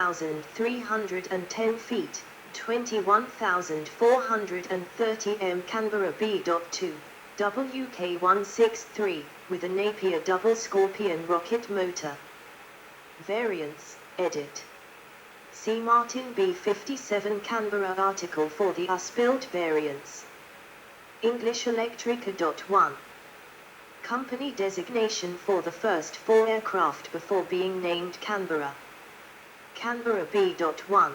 1,310 feet, 21,430 m. Canberra B.2, WK163, with a Napier double Scorpion rocket motor. Variants, edit. See Martin B57 Canberra article for the us-built variants. English Electric A.1. Company designation for the first 4 aircraft before being named Canberra. Canberra B.1.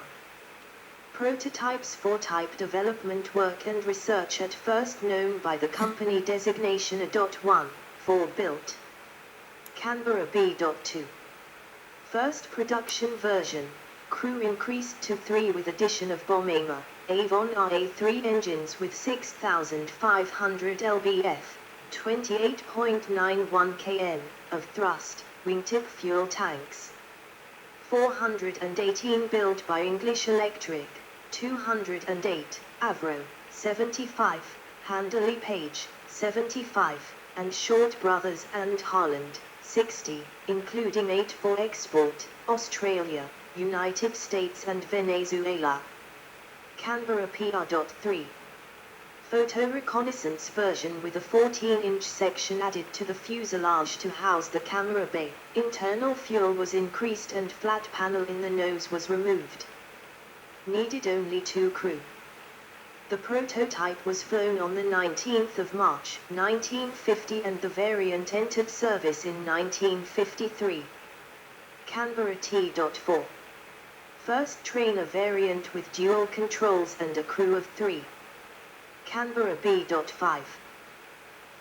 Prototypes for type development work and research at first known by the company designation A.1, for built. Canberra B.2. First production version, crew increased to 3 with addition of bomb aimer, Avon RA3 engines with 6,500 lbf, 28.91 kN, of thrust, wingtip fuel tanks. 418 built by English Electric, 208, Avro, 75, Handley Page, 75, and Short Brothers and Harland, 60, including 8 for export, Australia, United States and Venezuela. Canberra PR.3. Photo reconnaissance version with a 14-inch section added to the fuselage to house the camera bay. Internal fuel was increased and flat panel in the nose was removed. Needed only 2 crew. The prototype was flown on the 19th of March, 1950 and the variant entered service in 1953. Canberra T.4. First trainer variant with dual controls and a crew of 3. Canberra B.5.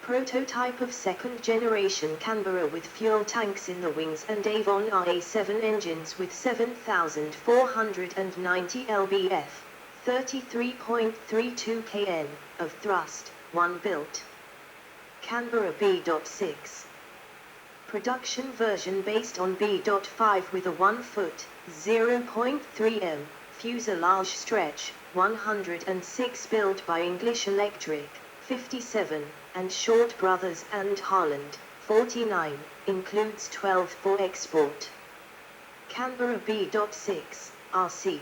Prototype of second generation Canberra with fuel tanks in the wings and Avon RA7 engines with 7,490 lbf, 33.32 kN, of thrust, 1 built. Canberra B.6. Production version based on B.5 with a 1 foot, 0.3 m, fuselage stretch, 106 built by English Electric, 57, and Short Brothers and Harland, 49, includes 12 for export. Canberra B.6, RC.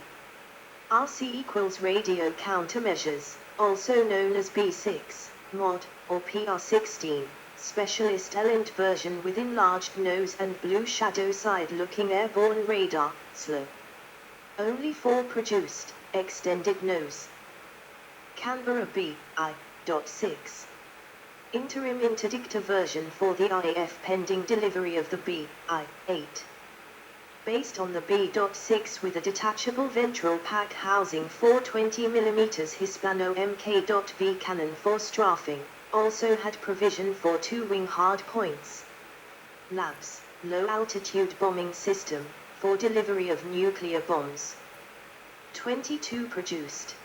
RC equals radio countermeasures, also known as B6, mod, or PR16, specialist element version with enlarged nose and blue shadow side-looking airborne radar, SLO. Only 4 produced, extended nose. Canberra B.6. Interim interdictor version for the RAF pending delivery of the B.8. Based on the B.6 with a detachable ventral pack housing 420mm Hispano Mk.V cannon for strafing, also had provision for 2 wing hard points. Labs, low altitude bombing system, for delivery of nuclear bombs. 22 produced.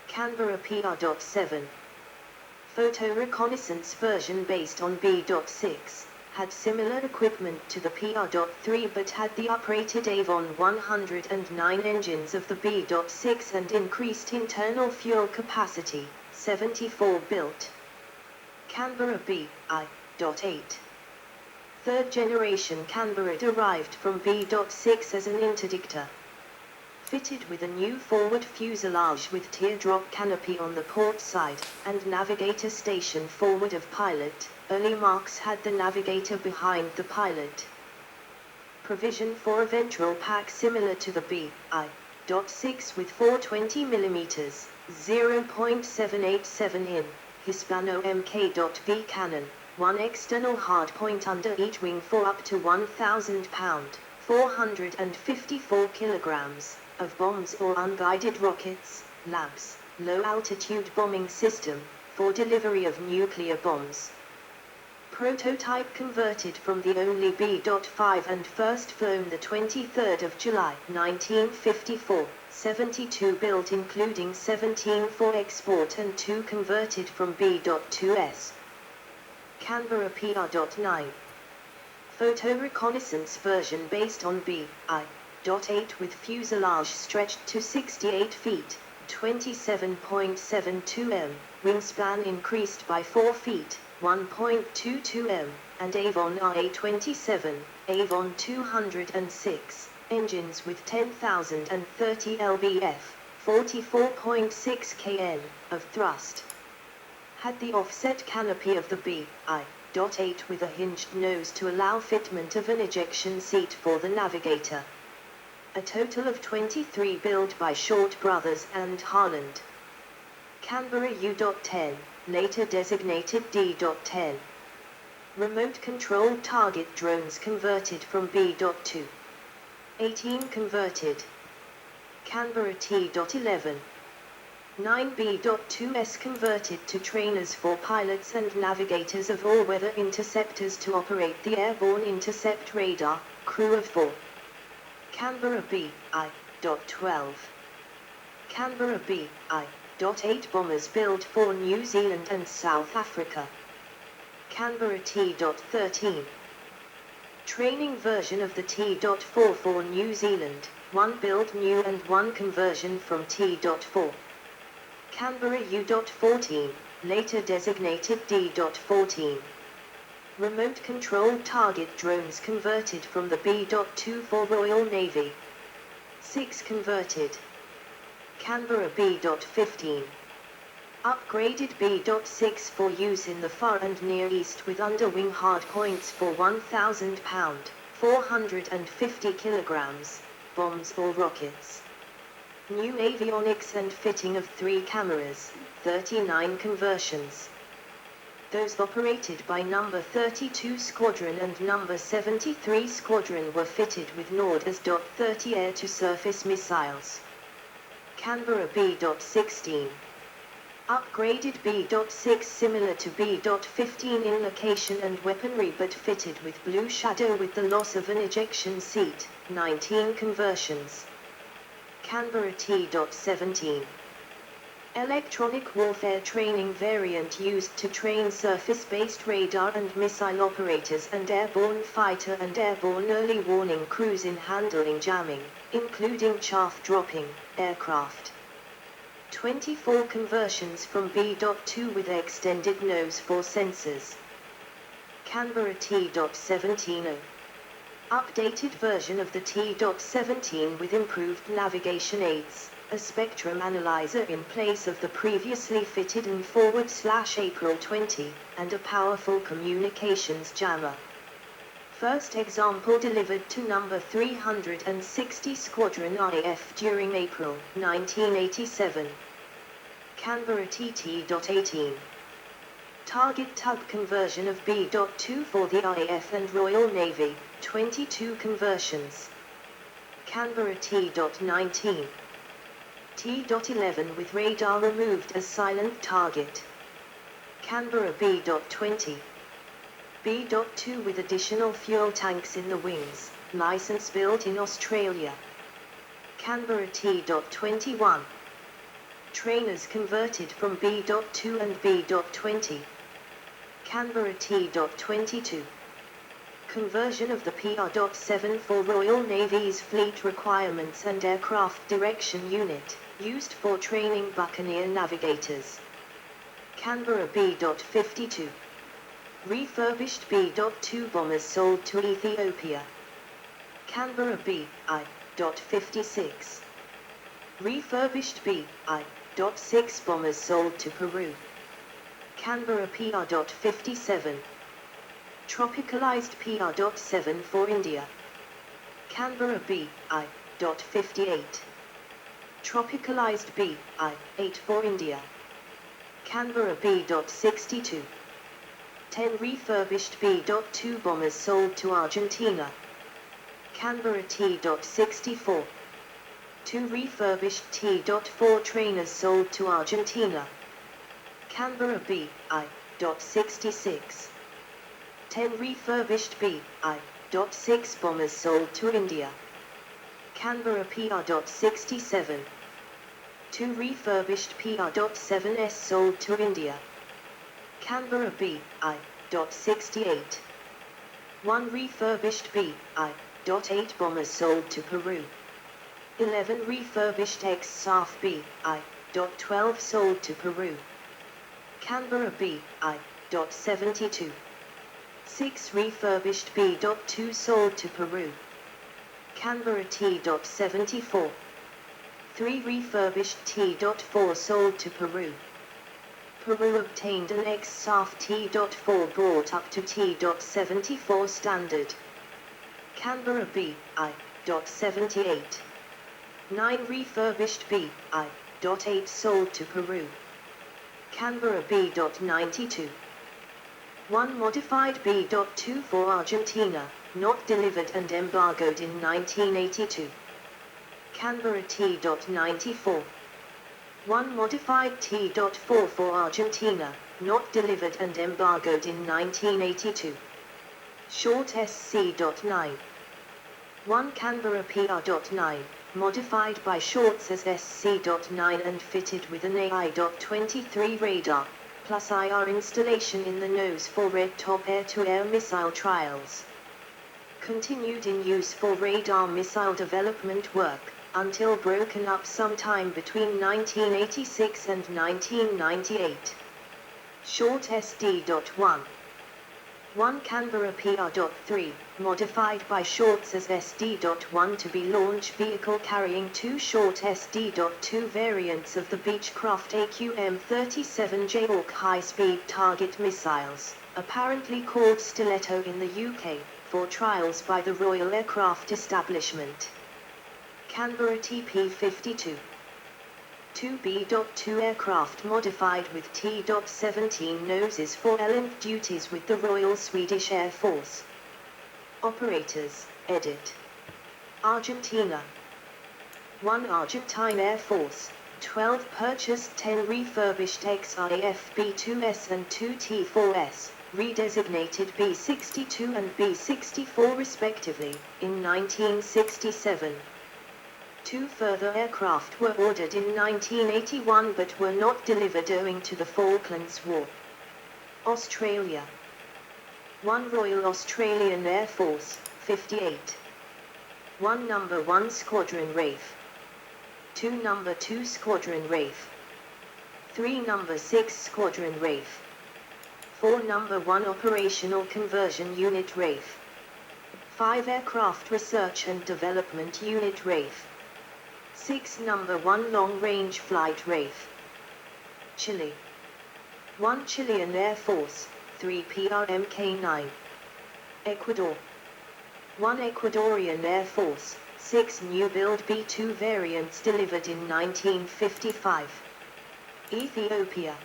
Canberra PR.7. Photo reconnaissance version based on B.6, had similar equipment to the PR.3 but had the uprated Avon 109 engines of the B.6 and increased internal fuel capacity, 74 built. Canberra B.8. Third generation Canberra derived from B.6 as an interdictor. Fitted with a new forward fuselage with teardrop canopy on the port side, and navigator station forward of pilot. Early marks had the navigator behind the pilot. Provision for a ventral pack similar to the B.6 with 420mm, 0.787 in, Hispano Mk.V cannon, 1 external hardpoint under each wing for up to 1,000 pound, 454 kilograms, of bombs or unguided rockets, labs, low-altitude bombing system, for delivery of nuclear bombs. Prototype converted from the only B.5 and first flown the 23rd of July 1954, 72 built including 17 for export and 2 converted from B.2s. Canberra PR.9. Photo reconnaissance version based on B.8 with fuselage stretched to 68 feet, 27.72 m, wingspan increased by 4 feet, 1.22 m, and Avon RA27, Avon 206, engines with 10,030 lbf, 44.6 kN, of thrust. Had the offset canopy of the B.I.8 with a hinged nose to allow fitment of an ejection seat for the navigator. A total of 23 built by Short Brothers and Harland. Canberra U.10, later designated D.10. Remote-controlled target drones converted from B.2. 18 converted. Canberra T.11. 9B.2s converted to trainers for pilots and navigators of all-weather interceptors to operate the airborne intercept radar, crew of 4. Canberra B.I.12. Canberra B.I.8 bombers built for New Zealand and South Africa. Canberra T.13. Training version of the T.4 for New Zealand, one built new and one conversion from T.4. Canberra U.14, later designated D.14. Remote-controlled target drones converted from the B.2 for Royal Navy. 6 converted. Canberra B.15. Upgraded B.6 for use in the Far and Near East with underwing hardpoints for 1,000 pound, 450 kilograms, bombs or rockets. New avionics and fitting of 3 cameras, 39 conversions. Those operated by number 32 Squadron and number 73 Squadron were fitted with Nord's .30 air-to-surface missiles. Canberra B.16. Upgraded B.6 similar to B.15 in location and weaponry but fitted with Blue Shadow with the loss of an ejection seat, 19 conversions. Canberra T.17. Electronic warfare training variant used to train surface-based radar and missile operators and airborne fighter and airborne early warning crews in handling jamming, including chaff-dropping aircraft. 24 conversions from B.2 with extended nose for sensors. Canberra T.17. Updated version of the T.17 with improved navigation aids, a spectrum analyzer in place of the previously fitted and /April 20, and a powerful communications jammer. First example delivered to number 360 Squadron RAF during April 1987. Canberra TT.18. Target tug conversion of B.2 for the RAF and Royal Navy, 22 conversions. Canberra T.19. T.11 with radar removed as silent target. Canberra B.20. B.2 with additional fuel tanks in the wings, license built in Australia. Canberra T.21. Trainers converted from B.2 and B.20. Canberra T.22. Conversion of the PR.7 for Royal Navy's Fleet Requirements and Aircraft Direction Unit, used for training Buccaneer navigators. Canberra B.52. Refurbished B.2 bombers sold to Ethiopia. Canberra B.56. Refurbished B.6 bombers sold to Peru. Canberra PR.57. Tropicalized PR.7 for India. Canberra B.58. Tropicalized B.8 for India. Canberra B.62. 10 refurbished B.2 bombers sold to Argentina. Canberra T.64. 2 refurbished T.4 trainers sold to Argentina. Canberra B.66. 10 refurbished B.6 bombers sold to India. Canberra PR.67. 2 refurbished PR.7s sold to India. Canberra B.68. 1 refurbished B.8 bombers sold to Peru. 11 refurbished ex-SAF B.12 sold to Peru. Canberra B.72. 6 refurbished B.2 sold to Peru. Canberra T.74. 3 refurbished T.4 sold to Peru. Peru obtained an ex-SAF T.4 brought up to T.74 standard. Canberra B.78. 9 refurbished B.8 sold to Peru. Canberra B.92. 1 modified B.2 for Argentina, not delivered and embargoed in 1982. Canberra T.94. 1 modified T.4 for Argentina, not delivered and embargoed in 1982. Short SC.9. 1 Canberra PR.9, modified by Shorts as SC.9 and fitted with an AI.23 radar, plus IR installation in the nose for Red Top air-to-air missile trials. Continued in use for radar missile development work, until broken up sometime between 1986 and 1998. Short SD.1. 1 Canberra PR.3, modified by Shorts as SD.1 to be launch vehicle carrying 2 short SD.2 variants of the Beechcraft AQM-37J Hawk high-speed target missiles, apparently called Stiletto in the UK, for trials by the Royal Aircraft Establishment. Canberra TP-52. 2 B.2 aircraft modified with T.17 noses for LM duties with the Royal Swedish Air Force. Operators, edit. Argentina. 1 Argentine Air Force, 12 purchased 10 refurbished XIF B-2S and 2 T-4S, redesignated B-62 and B-64 respectively, in 1967. 2 further aircraft were ordered in 1981 but were not delivered owing to the Falklands War. Australia. 1 Royal Australian Air Force, 58. 1 Number 1 Squadron RAF. 2 Number 2 Squadron RAF. 3 Number 6 Squadron RAF. 4 Number 1 Operational Conversion Unit RAF. 5 Aircraft Research and Development Unit RAF. 6 Number 1 Long Range Flight RAF. Chile. 1 Chilean Air Force, 3 PRMK-9. Ecuador. 1 Ecuadorian Air Force, 6 new-build B-2 variants delivered in 1955. Ethiopia.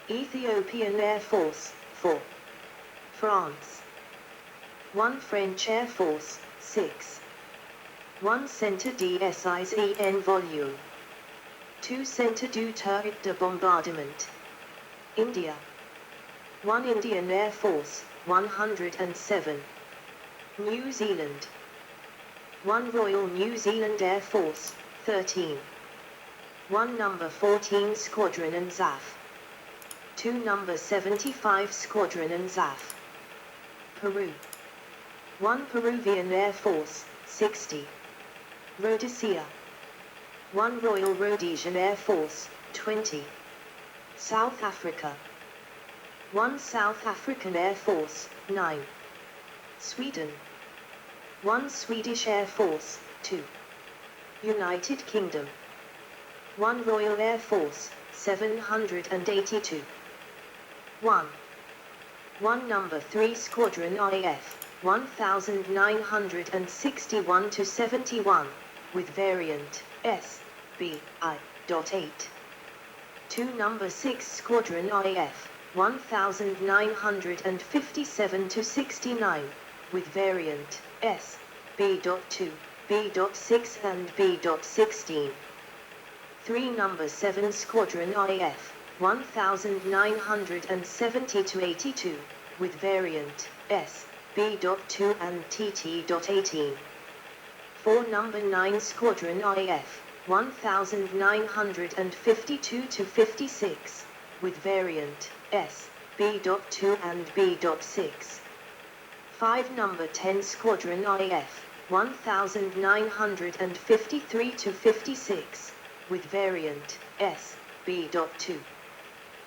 Ethiopian Air Force, 4. France. 1 French Air Force, 6. 1 Centre d'Sisen Volume. 2 Centre du Turret de Bombardement. India. 1 Indian Air Force, 107. New Zealand. 1 Royal New Zealand Air Force, 13. 1 Number 14 Squadron and ZAF. 2 Number 75 Squadron and ZAF. Peru. 1 Peruvian Air Force, 60. Rhodesia. 1 Royal Rhodesian Air Force, 20. South Africa. 1 South African Air Force, 9. Sweden. 1 Swedish Air Force, 2. United Kingdom. 1 Royal Air Force, 782. 1 Number 3 Squadron IF, 1961 to 71, with variant S, B, I.8. 2 Number 6 Squadron IF, 1957 to 69, with variant S, B.2, B.6 and B.16. 3 Number 7 Squadron IF, 1970 to 82, with variant S, B.2 and TT.18. 4 Number 9 Squadron IF, 1952 to 56, with variant S, B.2 and B.6. 5 Number 10 Squadron IF, 1953 to 56, with variant S, B.2.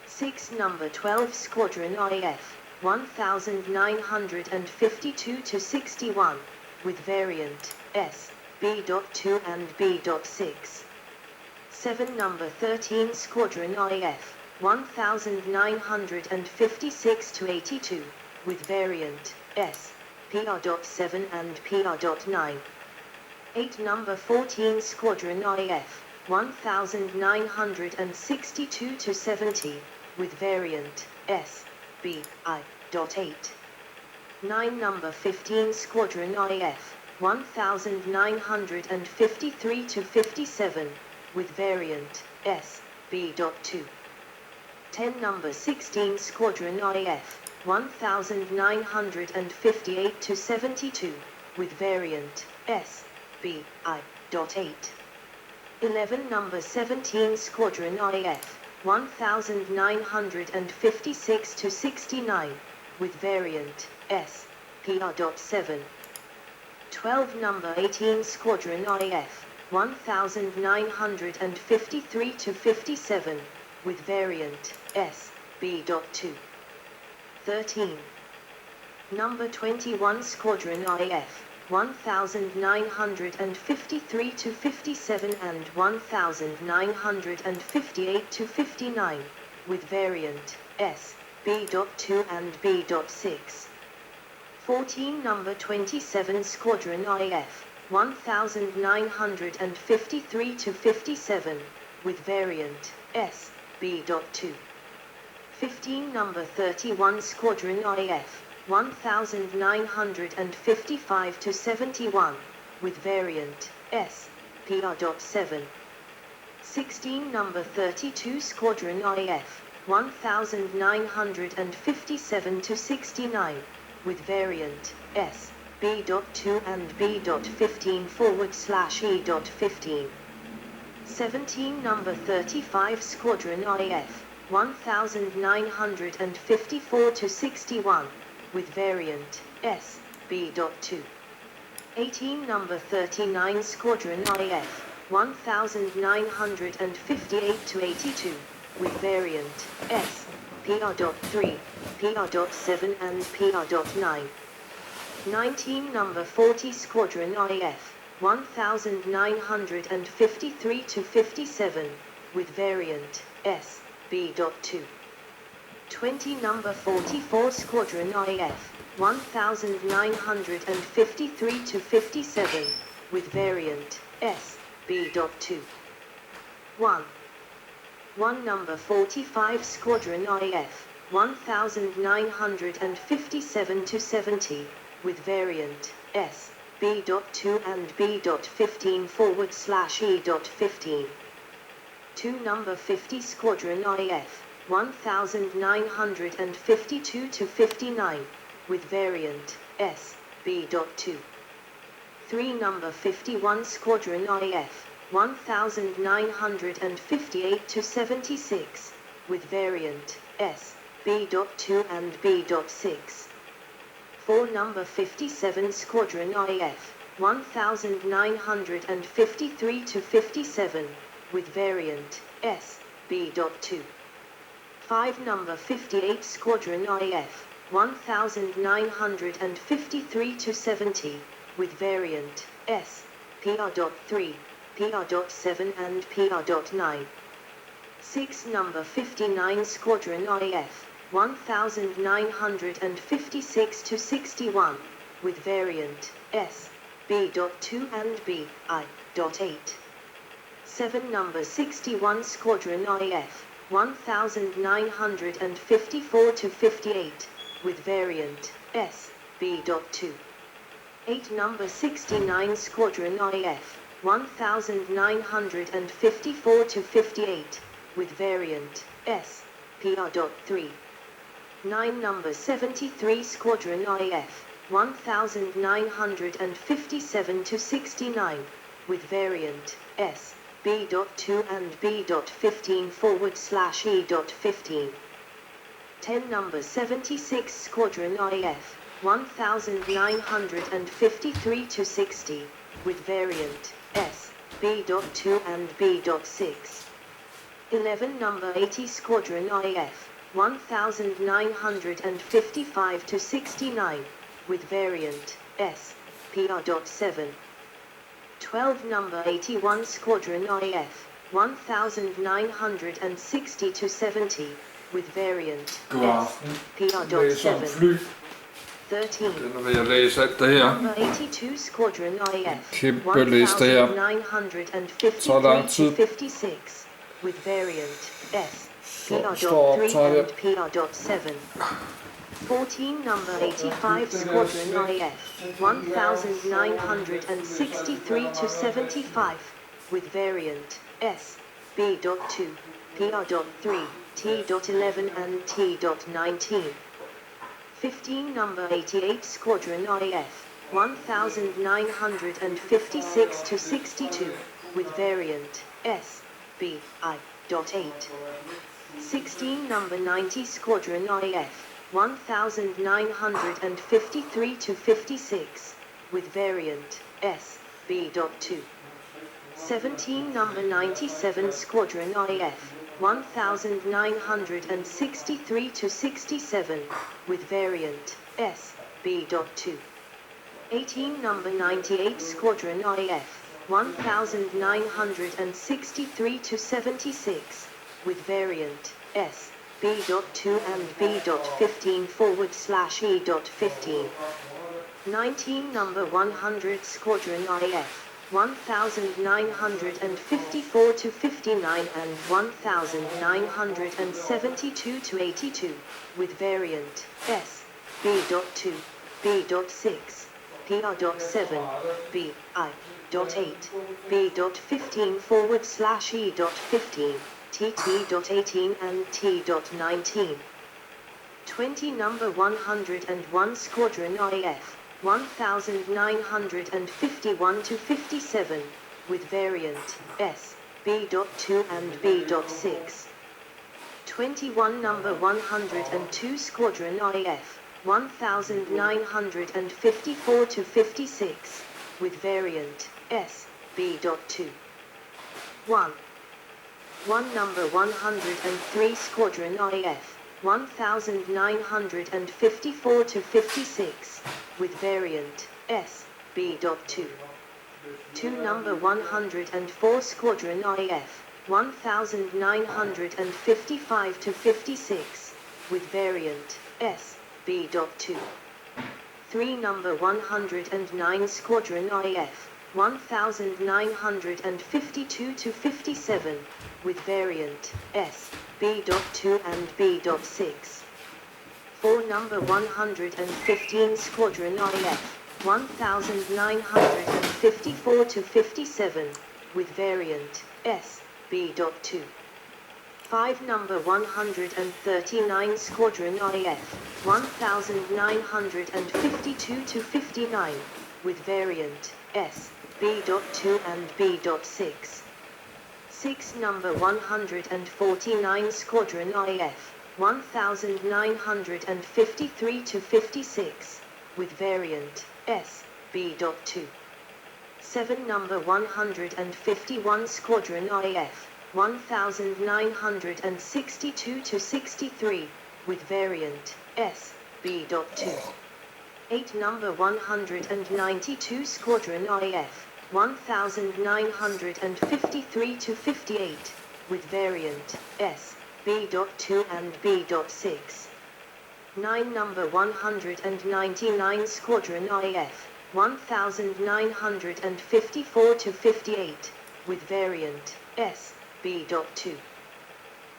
6 Number 12 Squadron IF, 1952 to 61, with variant S, B.2 and B.6. 7 Number 13 Squadron IF, 1956 to 82, with variant S, PR.7 and PR.9. 8 Number 14 Squadron IF, 1962 to 70, with variant S, B.I.8. 9 Number 15 Squadron IF, 1953 to 57, with variant S, B.2. 10 Number 16 Squadron IF, 1958 to 72, with variant S, B.I.8. 11 Number 17 Squadron IF, 1956 to 69, with variant S, PR.7. 12 Number 18 Squadron IF, 1953 to 57, with variant S, B.2. 13. Number 21 Squadron IF, 1953 to 57 and 1958 to 59, with variant S, B.2 and B.6. 14 Number 27 Squadron IF, 1953 to 57, with variant S, B.2. 15 Number 31 Squadron IF, 1955 to 71, with variant S, PR.7. 16 Number 32 Squadron IF, 1957 to 69, with variant S, B.2 and B.15/E.15. 17 Number 35 Squadron IF, 1954 to 61, with variant S, B.2. 18 Number 39 Squadron IF, 1958 to 82, with variant S, PR.3, PR.7 and PR.9. 19 Number 40 Squadron IF, 1953 to 57, with variant S, B.2. 20 Number 44 Squadron IF, 1953 to 57, with variant S, B.2. 1 Number 45 Squadron IF, 1957 to 70, with variant S, B.2 and B.15/E.15. 2 Number 50 Squadron IF, 1952 to 59, with variant S, B.2. 3 Number 51 Squadron IF, 1958 to 76, with variant S, B.2 and B.6. 4 Number 57 Squadron IF, 1953 to 57, with variant S, B.2. 5 Number 58 Squadron IF, 1953 to 70, with variant S, PR.3, PR.7 and PR.9. 6 Number 59 Squadron IF, 1956 to 61, with variant S, B.2 and B.I.8. 7 Number 61 Squadron IF, 1954 to 58, with variant S, B.2. 8 Number 69 Squadron IF, 1954 to 58, with variant S, PR.3. 9 Number 73 Squadron IF, 1957 to 69, with variant S, B.2 and B.15/E.15. 10 Number 76 Squadron IF, 1953 to 60, with variant S, B.2 and B.6. 11 Number 80 Squadron IF, 1955 to 69, with variant S, PR.7. 12 number 81 Squadron IF, 1960 to 70, with variant God aften. PR.7. Fly. 13. Den vil jeg læse alt det her. Number 82 Squadron IF, Kæmpe liste her. 1953 Så lang tid. to 56, with variant S, Står PR.3 optaget. and PR.7. 14 number 85 Squadron IF, 1963 to 75, with variant S, B.2, PR.3, T.11 and T.19. 15 number 88 Squadron IF, 1956 to 62, with variant S, B.I.8. 16 number 90 Squadron IF, 1953 to 56, with variant S, B.2. 17 number 97 Squadron IF, 1963 to 67, with variant S, B.2. 18 number 98 Squadron IF, 1963 to 76, with variant S, B.2 and B.15/E.15. 19 number 100 Squadron IF, 1954 to 59 and 1972 to 82, with variant S, B.2, B.6, PR.7, B.I.8, B.15/E.15, TT.18 and T.19. 20 number 101 Squadron IF, 1951 to 57, with variant S, B.2 and B.6. 21 number 102 Squadron IF, 1954 to 56, with variant S, B.2. 1 number 103 Squadron IF, 1954 to 56, with variant S, B.2. 2 number 104 Squadron IF, 1955 to 56, with variant S, B.2. 3 number 109 Squadron IF, 1952 to 57, with variant S, B.2 and B.6. 4 number 115 Squadron IF, 1954 to 57, with variant S, B.2. 5 number 139 Squadron IF, 1952 to 59, with variant S, B.2 and B.6. 6 number 149 Squadron IF, 1953 to 56, with variant S, B.2. 7 number 151 Squadron IF, 1962 to 63, with variant S, B.2. 8 number 192 Squadron IF, 1953 to 58, with variant S, B.2 and B.6. 9 number 199 Squadron IF, 1954 to 58, with variant S, B.2.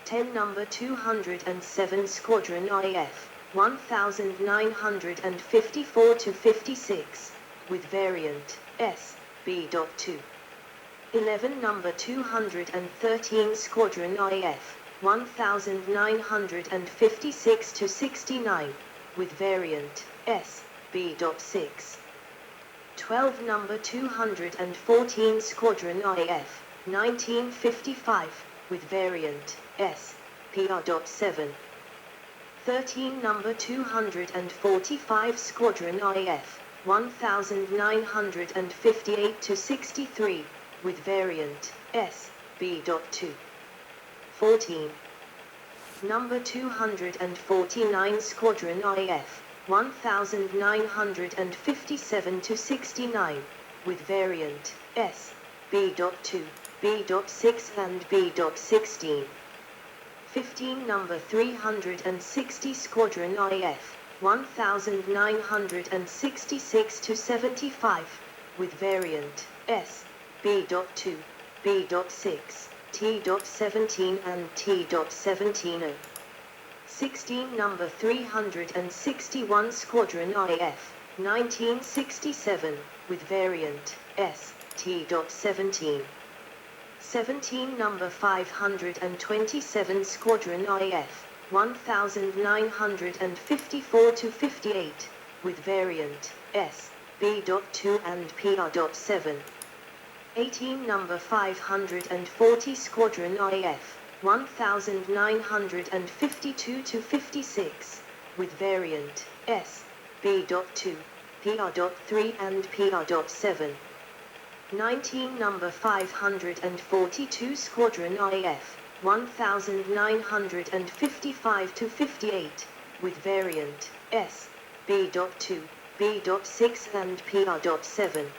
10 number 207 Squadron IF, 1954 to 56, with variant S, B.2. 11 number 213 Squadron IF, 1956 to 69, with variant S, B.6. 12 number 214 Squadron IF, 1955, with variant S, PR.7. 13 number 245 Squadron IF, 1958 to 63, with variant S, B.2. 14. Number 249 Squadron IF, 1957 to 69, with variant S, B.2, B.6 and B.16. 15 number 360 Squadron IF, 1966 to 75, with variant S, B.2, B.6, T.17 and T.17. 16 number 361 Squadron IF, 1967, with variant S, T.17. 17 number 527 Squadron IF, 1954 to 58, with variant S, B.2 and PR.7. 18 number 540 Squadron IF, 1952 to 56, with variant S, B.2, PR.3 and PR.7. 19 number 542 Squadron IF, 1955 to 58, with variant S, B.2, B.6 and PR.7.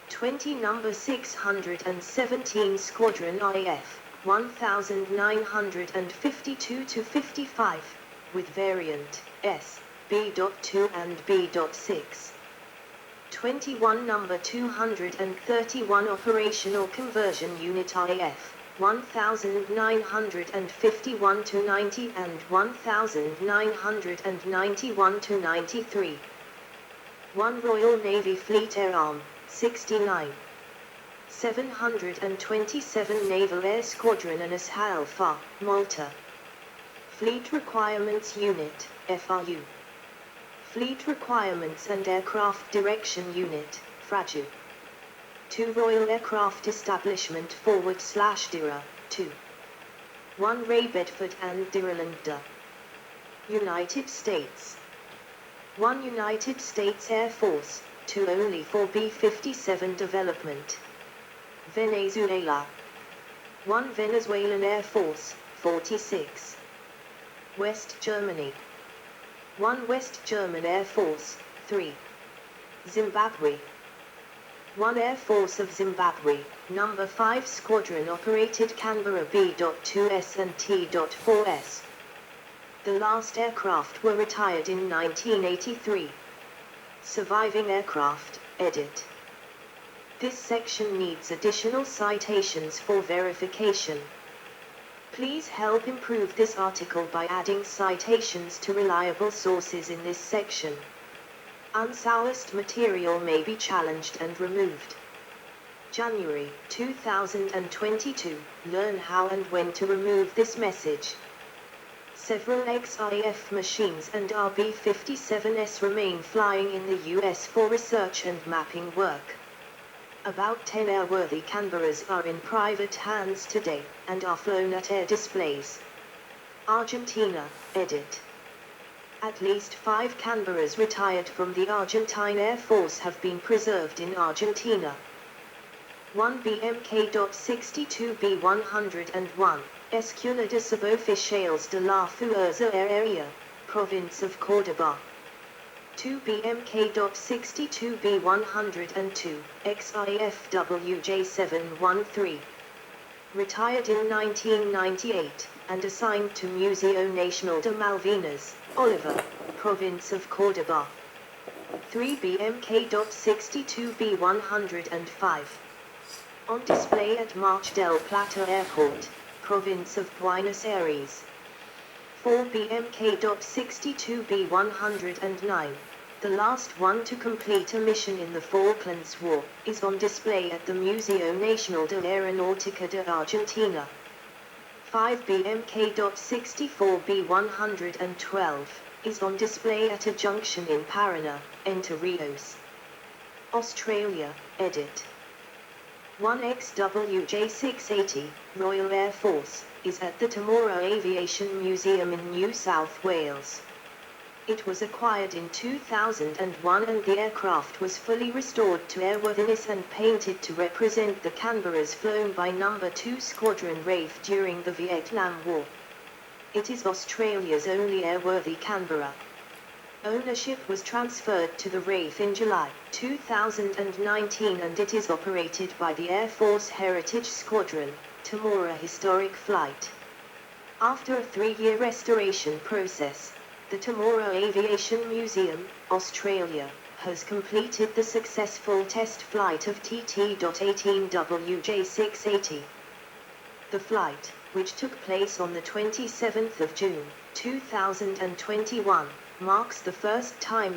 20 number 617 Squadron IF, 1952 to 55, with variant S, B.2 and B.6. 21 number 231 Operational Conversion Unit IF, 1951 to 90 and 1991 to 93. 1 Royal Navy Fleet Air Arm, 69. 727 Naval Air Squadron ANS Alpha, Malta. Fleet Requirements Unit, FRU. Fleet Requirements and Aircraft Direction Unit, FRAJU. 2 Royal Aircraft Establishment /DIRA, 2. 1 Ray Bedford and Dirralanda. United States. 1 United States Air Force, 2 only for B-57 development. Venezuela. 1 Venezuelan Air Force, 46. West Germany. 1 West German Air Force, 3. Zimbabwe. 1 Air Force of Zimbabwe, number 5 Squadron operated Canberra B.2S and T.4S. The last aircraft were retired in 1983. Surviving aircraft, edit. This section needs additional citations for verification. Please help improve this article by adding citations to reliable sources in this section. Unsourced material may be challenged and removed. January 2022, learn how and when to remove this message. Several XIF machines and RB-57s remain flying in the US for research and mapping work. About 10 airworthy Canberras are in private hands today, and are flown at air displays. Argentina, edit. At least 5 Canberras retired from the Argentine Air Force have been preserved in Argentina. 1 BMK.62B101, Escuela de Suboficiales de la Fuerza Aérea, Province of Córdoba. 2 BMK.62B102, XIFWJ713. Retired in 1998, and assigned to Museo Nacional de Malvinas, Oliver, Province of Córdoba. 3 BMK.62B105. On display at March del Plata Airport, Province of Buenos Aires. 4 BMK.62B109, the last one to complete a mission in the Falklands War, is on display at the Museo Nacional de Aeronáutica de Argentina. 5 BMK.64B112, is on display at a junction in Paraná, Entre Rios. Australia, edit. 1 XWJ680, Royal Air Force, is at the Temora Aviation Museum in New South Wales. It was acquired in 2001 and the aircraft was fully restored to airworthiness and painted to represent the Canberras flown by No. 2 Squadron RAF during the Vietnam War. It is Australia's only airworthy Canberra. Ownership was transferred to the RAF in July 2019 and it is operated by the Air Force Heritage Squadron, Temora Historic Flight. After a 3-year restoration process, the Temora Aviation Museum, Australia, has completed the successful test flight of TT.18WJ680. The flight, which took place on the 27th of June, 2021, marks the first time